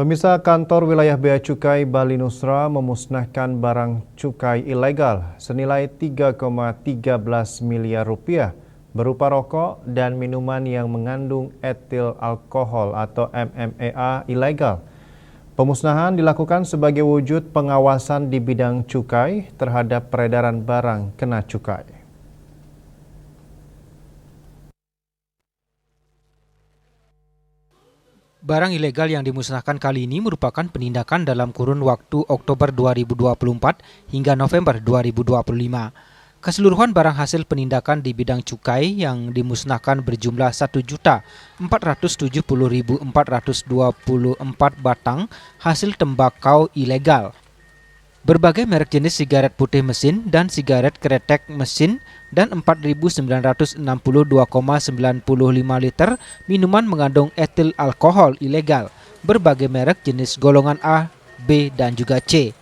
Pemirsa, kantor wilayah Bea Cukai Bali Nusra memusnahkan barang cukai ilegal senilai 3,13 miliar rupiah berupa rokok dan minuman yang mengandung etil alkohol atau MMA ilegal. Pemusnahan dilakukan sebagai wujud pengawasan di bidang cukai terhadap peredaran barang kena cukai. Barang ilegal yang dimusnahkan kali ini merupakan penindakan dalam kurun waktu Oktober 2024 hingga November 2025. Keseluruhan barang hasil penindakan di bidang cukai yang dimusnahkan berjumlah 1.470.424 batang hasil tembakau ilegal. Berbagai merek jenis sigaret putih mesin dan sigaret kretek mesin dan 4.962,95 liter minuman mengandung etil alkohol ilegal, berbagai merek jenis golongan A, B, dan juga C.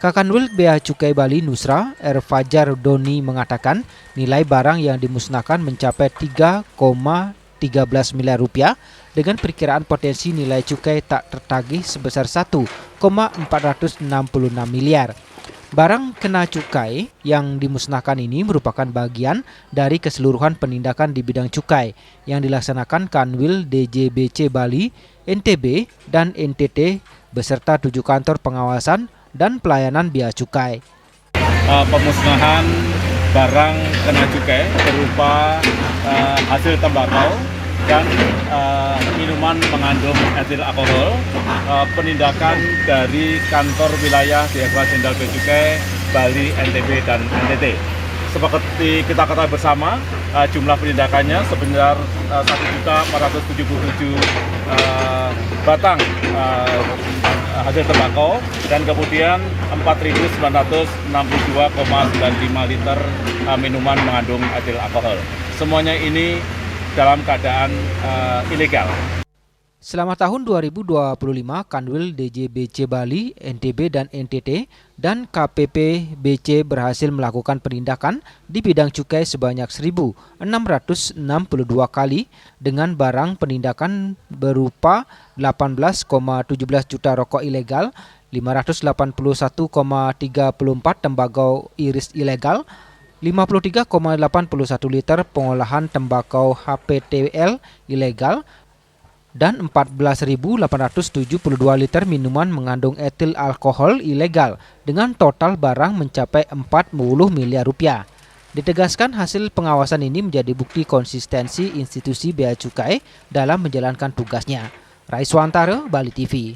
Kakanwil Bea Cukai Bali Nusra, R. Fajar Doni mengatakan nilai barang yang dimusnahkan mencapai 3,13 miliar rupiah dengan perkiraan potensi nilai cukai tak tertagih sebesar 1,466 miliar. Barang kena cukai yang dimusnahkan ini merupakan bagian dari keseluruhan penindakan di bidang cukai yang dilaksanakan Kanwil DJBC Bali, NTB, dan NTT beserta 7 kantor pengawasan dan pelayanan bea cukai. Pemusnahan barang kena cukai berupa hasil tembakau dan minuman mengandung etil alkohol, penindakan dari kantor wilayah Direktorat Jenderal Bea Cukai Bali, NTB, dan NTT. Seperti kita ketahui bersama, jumlah penindakannya sebenarnya 1.477 batang hasil tembakau dan kemudian 4.962,95 liter minuman mengandung etil alkohol. Semuanya ini dalam keadaan ilegal. Selama tahun 2025, Kanwil DJBC Bali, NTB, dan NTT, dan KPP BC berhasil melakukan penindakan di bidang cukai sebanyak 1.662 kali dengan barang penindakan berupa 18,17 juta rokok ilegal, 581,34 tembakau iris ilegal, 53,81 liter pengolahan tembakau HPTL ilegal, dan 14.872 liter minuman mengandung etil alkohol ilegal dengan total barang mencapai 40 miliar rupiah. Ditegaskan hasil pengawasan ini menjadi bukti konsistensi institusi bea cukai dalam menjalankan tugasnya. Raiswantara, Bali TV.